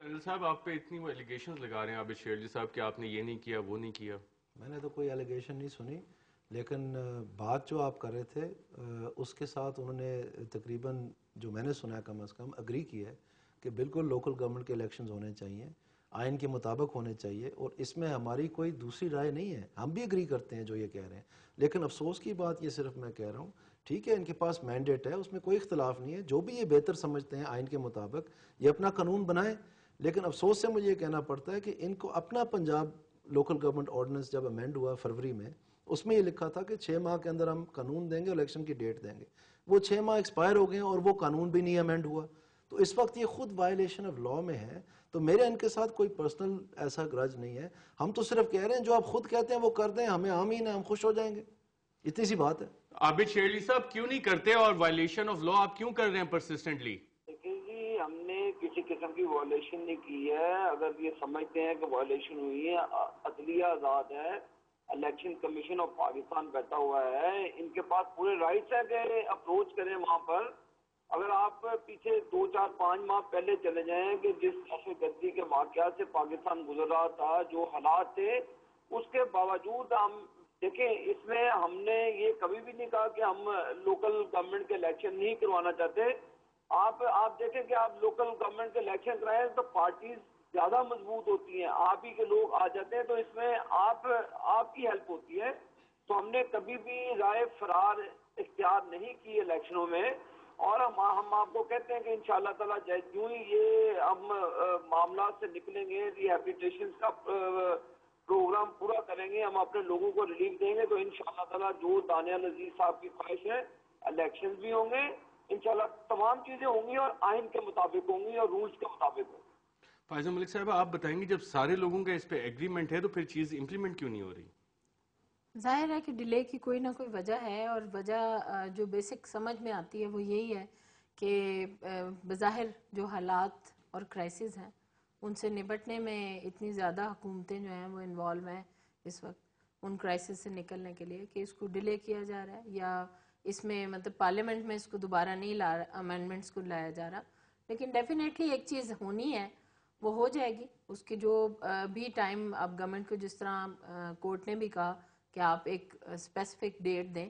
عادل صاحب آپ پہ اتنی وہ ایلیگیشنز لگا رہے ہیں عابد شیرجی صاحب کہ آپ نے یہ نہیں کیا وہ نہیں کیا. میں نے تو کوئی ایلیگیشن نہیں سنی، لیکن بات جو آپ کر رہے تھے اس کے ساتھ انہوں نے تقریباً جو میں نے سنا ہے کم از کم اگری کیا ہے کہ بالکل لوکل گورنمنٹ کے الیکشنز ہونے چاہیے، آئین کے مطابق ہونے چاہیے، اور اس میں ہماری کوئی دوسری رائے نہیں ہے. ہم بھی اگری کرتے ہیں جو یہ کہہ رہے ہیں، لیکن افسوس کی بات یہ صرف میں کہہ رہا ہوں، ٹھیک ہے ان کے پاس مینڈیٹ ہے، اس میں کوئی اختلاف نہیں ہے، جو بھی یہ بہتر سمجھتے ہیں آئین کے مطابق یہ اپنا قانون بنائیں. لیکن افسوس سے مجھے یہ کہنا پڑتا ہے کہ ان کو اپنا پنجاب لوکل گورنمنٹ آرڈیننس جب امینڈ ہوا فروری میں، اس میں یہ لکھا تھا کہ 6 ماہ کے اندر ہم قانون دیں گے، الیکشن کی ڈیٹ دیں گے. وہ 6 ماہ ایکسپائر ہو گئے اور وہ قانون بھی نہیں امینڈ ہوا. تو اس وقت یہ خود وائلیشن آف لا میں ہے. تو میرے ان کے ساتھ کوئی پرسنل ایسا گرج نہیں ہے، ہم تو صرف کہہ رہے ہیں جو آپ خود کہتے ہیں وہ کر دیں، ہمیں آمین ہے، ہم خوش ہو جائیں گے، اتنی سی بات ہے. عابد شیرجی صاحب کیوں نہیں کرتے اور وائلیشن آف لا آپ کیوں کر رہے ہیں پرسسٹنٹلی؟ دیکھیں جی، ہم نے کسی قسم کی وائلیشن نہیں کی ہے. اگر یہ سمجھتے ہیں کہ وائلیشن ہوئی ہے، عدلیہ آزاد ہے، الیکشن کمیشن آف پاکستان بیٹھا ہوا ہے، ان کے پاس پورے رائٹس ہیں کہ اپروچ کریں وہاں پر. اگر آپ پیچھے 2 4 5 ماہ پہلے چلے جائیں کہ جس دہشت گردی کے واقعات سے پاکستان گزر رہا تھا، جو حالات تھے، اس کے باوجود ہم دیکھیں اس میں ہم نے یہ کبھی بھی نہیں کہا کہ ہم لوکل گورنمنٹ کے الیکشن نہیں کروانا چاہتے. آپ دیکھیں کہ آپ لوکل گورنمنٹ کے الیکشن کرائیں تو پارٹیز زیادہ مضبوط ہوتی ہیں، آپ ہی کے لوگ آ جاتے ہیں، تو اس میں آپ کی ہیلپ ہوتی ہے. تو ہم نے کبھی بھی رائے فرار اختیار نہیں کی الیکشنوں میں. اور ہم آپ کو کہتے ہیں کہ انشاءاللہ تعالیٰ یوں ہی یہ ہم معاملات سے نکلیں گے، ریہیبلیٹیشن کا پروگرام پورا کریں گے، ہم اپنے لوگوں کو ریلیف دیں گے، تو انشاءاللہ تعالیٰ جو دانیہ نذیر صاحب کی خواہش ہے، الیکشنز بھی ہوں گے انشاءاللہ، تمام چیزیں ہوں گی اور آئین کے مطابق ہوں گی اور رولز کے مطابق ہوں گی. فائزہ ملک صاحب آپ بتائیں گے جب سارے لوگوں کا اس پہ ایگریمنٹ ہے تو پھر چیز امپلیمنٹ کیوں نہیں ہو رہی؟ ظاہر ہے کہ ڈیلے کی کوئی نہ کوئی وجہ ہے، اور وجہ جو بیسک سمجھ میں آتی ہے وہ یہی ہے کہ بظاہر جو حالات اور کرائسس ہیں ان سے نپٹنے میں اتنی زیادہ حکومتیں جو ہیں وہ انوالو ہیں اس وقت ان کرائسس سے نکلنے کے لیے کہ اس کو ڈیلے کیا جا رہا ہے، یا اس میں مطلب پارلیمنٹ میں اس کو دوبارہ نہیں امینڈمنٹس کو لایا جا رہا. لیکن ڈیفینیٹلی ایک چیز ہونی ہے، وہ ہو جائے گی. اس کی جو بھی ٹائم اب گورنمنٹ کو، جس طرح کورٹ نے بھی کہا کہ آپ ایک اسپیسیفک ڈیٹ دیں،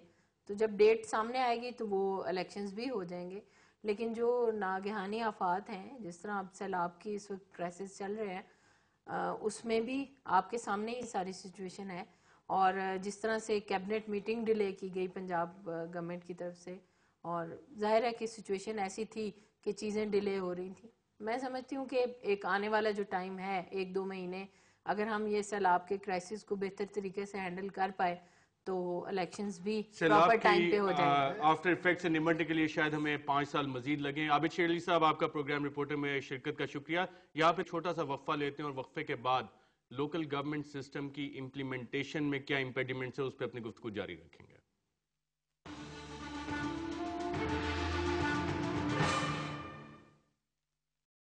تو جب ڈیٹ سامنے آئے گی تو وہ الیکشنز بھی ہو جائیں گے. لیکن جو ناگہانی آفات ہیں، جس طرح اب سیلاب کی اس وقت کرائسس چل رہے ہیں، اس میں بھی آپ کے سامنے یہ ساری سچویشن ہے. اور جس طرح سے کیبنٹ میٹنگ ڈیلے کی گئی پنجاب گورنمنٹ کی طرف سے، اور ظاہر ہے کہ سچویشن ایسی تھی کہ چیزیں ڈیلے ہو رہی تھیں. میں سمجھتی ہوں کہ ایک آنے والا جو ٹائم ہے 1-2 مہینے، اگر ہم یہ سیلاب کے کرائسس کو بہتر طریقے سے ہینڈل کر پائے تو الیکشنز بھی پراپر سیلاب ٹائم کی پہ ہو جائیں گے. آفٹر افیکٹ سے نمٹنے کے لیے شاید ہمیں 5 سال مزید لگیں. عابد شیرجی صاحب آپ کا پروگرام رپورٹر میں شرکت کا شکریہ. یہاں پہ چھوٹا سا وقفہ لیتے ہیں اور وقفے کے بعد لوکل گورنمنٹ سسٹم کی امپلیمنٹیشن میں کیا امپیڈیمنٹس ہے اس پہ اپنی گفتگو جاری رکھیں گے.